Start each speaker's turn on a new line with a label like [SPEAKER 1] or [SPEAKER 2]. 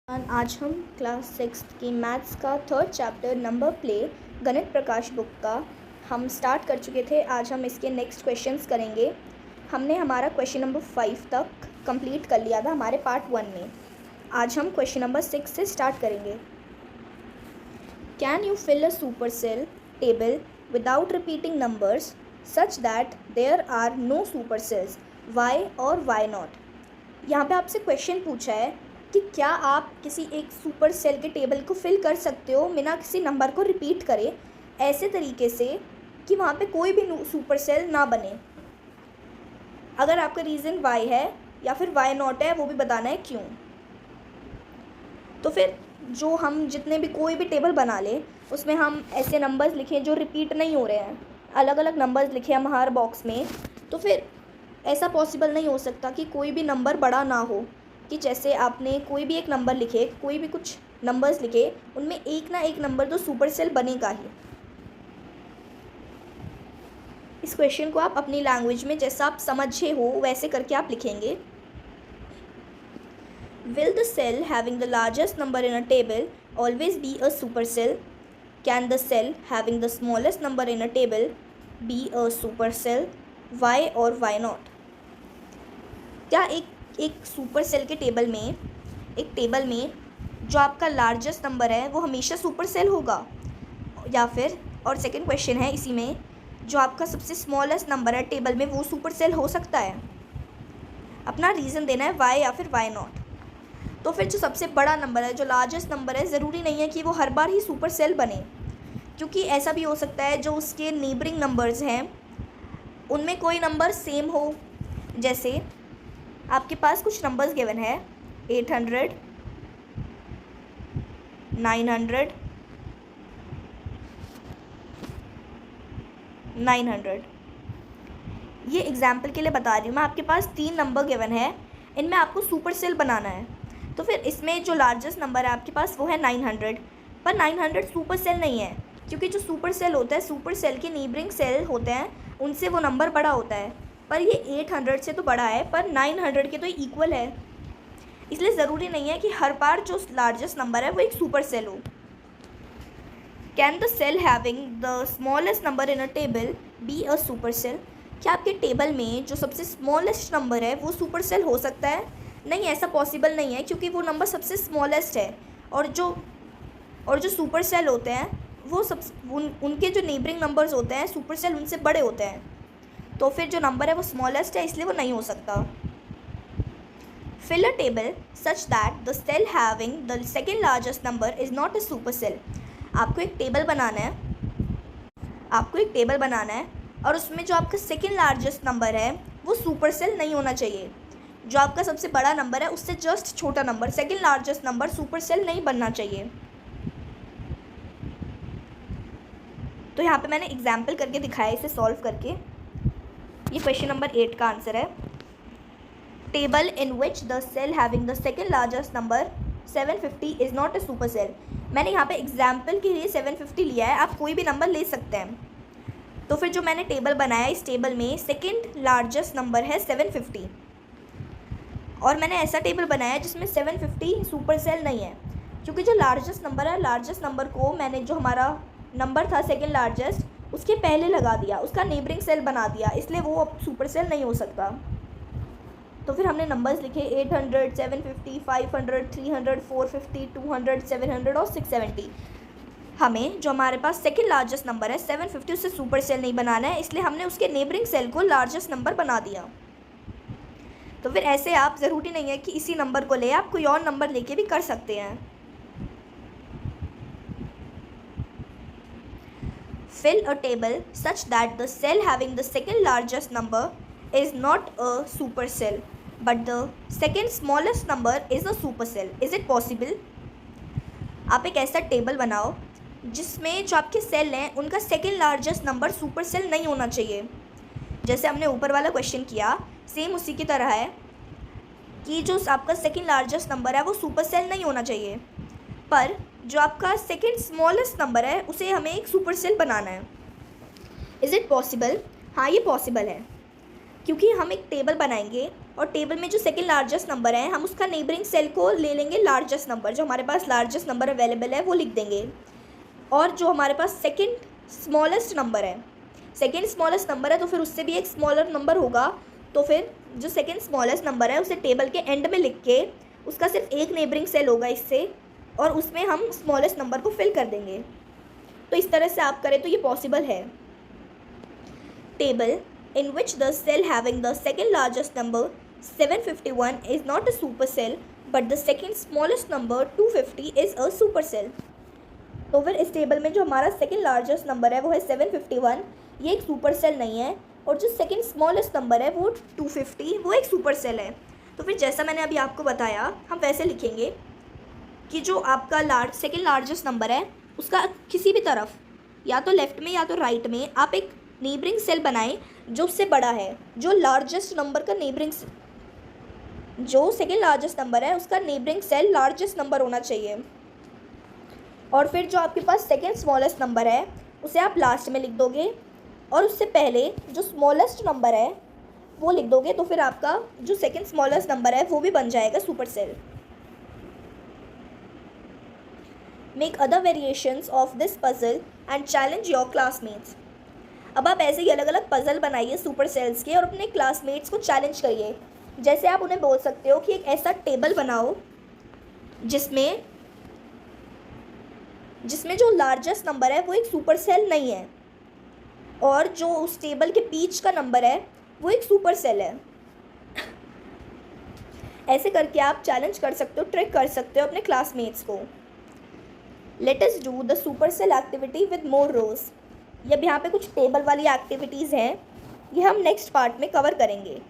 [SPEAKER 1] आज हम क्लास 6 की मैथ्स का थर्ड चैप्टर नंबर प्ले गणित प्रकाश बुक का हम स्टार्ट कर चुके थे। आज हम इसके नेक्स्ट क्वेश्चंस करेंगे। हमने हमारा क्वेश्चन नंबर 5 तक कंप्लीट कर लिया था हमारे पार्ट 1 में। आज हम क्वेश्चन नंबर 6 से स्टार्ट करेंगे। Can you fill a super cell table without repeating numbers such that there are no super cells, why और वाई नॉट। यहाँ पे आपसे क्वेश्चन पूछा है कि क्या आप किसी एक सुपर सेल के टेबल को फिल कर सकते हो बिना किसी नंबर को रिपीट करे, ऐसे तरीके से कि वहाँ पे कोई भी सुपर सेल ना बने। अगर आपका रीज़न वाई है या फिर वाई नॉट है, वो भी बताना है क्यों। तो फिर जो हम जितने भी कोई भी टेबल बना ले उसमें हम ऐसे नंबर्स लिखें जो रिपीट नहीं हो रहे हैं, अलग अलग नंबर्स लिखे हम हर बॉक्स में। तो फिर ऐसा पॉसिबल नहीं हो सकता कि कोई भी नंबर बड़ा ना हो, कि जैसे आपने कोई भी एक नंबर लिखे, कोई भी कुछ नंबर्स लिखे, उनमें एक ना एक नंबर तो सुपर सेल बनेगा ही। इस क्वेश्चन को आप अपनी लैंग्वेज में जैसा आप समझे हो वैसे करके आप लिखेंगे। Will the cell having the largest number in a table always be a supercell? Can the cell having the smallest number in a table be a supercell? Why or why not? क्या एक super cell के table में जो आपका largest number है वो हमेशा super cell होगा, या फिर और सेकंड क्वेश्चन है इसी में, जो आपका सबसे स्मॉलेस्ट नंबर है टेबल में वो सुपर सेल हो सकता है। अपना रीज़न देना है वाई या फिर वाई नॉट। तो फिर जो सबसे बड़ा नंबर है, जो लार्जेस्ट नंबर है, ज़रूरी नहीं है कि वो हर बार ही सुपर सेल बने, क्योंकि ऐसा भी हो सकता है जो उसके नेबरिंग नंबर्स हैं उनमें कोई नंबर सेम हो। जैसे आपके पास कुछ नंबर्स गिवन है 800, 900, 900। ये एग्जाम्पल के लिए बता रही हूँ मैं। आपके पास 3 नंबर गिवन है, इनमें आपको सुपर सेल बनाना है। तो फिर इसमें जो लार्जेस्ट नंबर है आपके पास वो है 900, पर 900 सुपर सेल नहीं है, क्योंकि जो सुपर सेल होता है, सुपर सेल के नेबरिंग सेल होते हैं, उनसे वो नंबर बड़ा होता है। पर ये 800 से तो बड़ा है, पर 900 के तो इक्वल है। इसलिए ज़रूरी नहीं है कि हर बार जो लार्जेस्ट नंबर है वो एक सुपर सेल हो। Can the cell having the smallest number in a table be a super cell? क्या आपके टेबल में जो सबसे स्मॉलेस्ट नंबर है वो सुपर सेल हो सकता है? नहीं, ऐसा पॉसिबल नहीं है, क्योंकि वो नंबर सबसे स्मॉलेस्ट है, और जो सुपर सेल होते हैं वो उनके जो नेबरिंग नंबर्स होते हैं सुपर सेल उनसे बड़े होते हैं। तो फिर जो नंबर है वो स्मॉलेस्ट है, इसलिए वो नहीं हो सकता। Fill a table such that the cell having the second largest number is not a super cell. आपको एक टेबल बनाना है और उसमें जो आपका सेकेंड लार्जेस्ट नंबर है वो सुपर सेल नहीं होना चाहिए। जो आपका सबसे बड़ा नंबर है उससे जस्ट छोटा number, second largest number, super cell नहीं बनना चाहिए। तो यहाँ पे मैंने एग्जाम्पल करके दिखाया इसे सॉल्व करके। ये क्वेश्चन नंबर 8 का आंसर है। Table in which the cell having the second largest number 750 is not a super cell. मैंने यहाँ पे एग्जाम्पल के लिए 750 लिया है, आप कोई भी नंबर ले सकते हैं। तो फिर जो मैंने टेबल बनाया, इस टेबल में सेकेंड लार्जेस्ट नंबर है 750, और मैंने ऐसा टेबल बनाया है जिसमें 750 सुपर सेल नहीं है, क्योंकि जो लार्जेस्ट नंबर है, लार्जेस्ट नंबर को मैंने जो हमारा नंबर था सेकेंड लार्जेस्ट उसके पहले लगा दिया, उसका नेबरिंग सेल बना दिया, इसलिए वो अब सुपर सेल नहीं हो सकता। तो फिर हमने नंबर्स लिखे 800, 750, 500, 300, 450, 200, 700 और 670। हमें जो हमारे पास सेकेंड लार्जेस्ट नंबर है 750, उससे सुपर सेल नहीं बनाना है, इसलिए हमने उसके नेबरिंग सेल को लार्जेस्ट नंबर बना दिया। तो फिर ऐसे आप ज़रूरी नहीं है कि इसी नंबर को ले, आप कोई और नंबर लेके भी कर सकते हैं। Fill a table such that the cell having the second largest number is not a supercell, but the second smallest number is a supercell. Is it possible? आप एक ऐसा टेबल बनाओ जिसमें जो आपके सेल हैं उनका second largest number super cell नहीं होना चाहिए। जैसे हमने ऊपर वाला क्वेश्चन किया, सेम उसी की तरह है कि जो आपका सेकेंड लार्जेस्ट नंबर है वो सुपर सेल नहीं होना चाहिए, पर जो आपका सेकेंड स्मॉलेस्ट नंबर है उसे हमें एक सुपर सेल बनाना है। Is it possible? हाँ, ये पॉसिबल है। क्योंकि हम एक टेबल बनाएंगे और टेबल में जो सेकंड लार्जेस्ट नंबर है हम उसका नेबरिंग सेल को ले लेंगे लार्जेस्ट नंबर, जो हमारे पास लार्जेस्ट नंबर अवेलेबल है वो लिख देंगे, और जो हमारे पास सेकंड स्मॉलेस्ट नंबर है, सेकंड स्मॉलेस्ट नंबर है तो फिर उससे भी एक स्मॉलर नंबर होगा, तो फिर जो सेकंड स्मॉलेस्ट नंबर है उसे टेबल के एंड में लिख के उसका सिर्फ एक नेबरिंग सेल होगा इससे, और उसमें हम स्मॉलेस्ट नंबर को फिल कर देंगे। तो इस तरह से आप करें तो ये पॉसिबल है। Table in which the cell having the second largest number 751 is not a supercell but the second smallest number 250 is a supercell। तो फिर इस टेबल में जो हमारा सेकंड लार्जेस्ट नंबर है वो है 751, ये एक सुपर सेल नहीं है, और जो सेकंड स्मॉलेस्ट नंबर है वो 250, वो एक सुपर सेल है। तो फिर जैसा मैंने अभी आपको बताया हम वैसे लिखेंगे कि जो आपका सेकंड लार्जेस्ट नंबर है उसका किसी भी तरफ या तो लेफ़्ट में या तो राइट में आप एक नेबरिंग सेल बनाएं जो उससे बड़ा है, जो लार्जेस्ट नंबर का नेबरिंग, जो सेकंड लार्जेस्ट नंबर है उसका नेबरिंग सेल लार्जेस्ट नंबर होना चाहिए, और फिर जो आपके पास सेकंड स्मॉलेस्ट नंबर है उसे आप लास्ट में लिख दोगे और उससे पहले जो स्मॉलेस्ट नंबर है वो लिख दोगे, तो फिर आपका जो सेकंड स्मॉलेस्ट नंबर है वो भी बन जाएगा super cell. Make other variations of this puzzle and challenge your classmates. अब आप ऐसे ही अलग अलग पजल बनाइए सुपर सेल्स के और अपने क्लासमेट्स को चैलेंज करिए। जैसे आप उन्हें बोल सकते हो कि एक ऐसा टेबल बनाओ जिसमें जो लार्जेस्ट नंबर है वो एक सुपर सेल नहीं है, और जो उस टेबल के बीच का नंबर है वो एक सुपर सेल है। ऐसे करके आप चैलेंज कर सकते हो, ट्रिक कर सकते हो अपने क्लासमेट्स को। Let us do the super cell activity with more rose. अब यहाँ पे कुछ टेबल वाली एक्टिविटीज़ हैं, ये हम नेक्स्ट पार्ट में कवर करेंगे।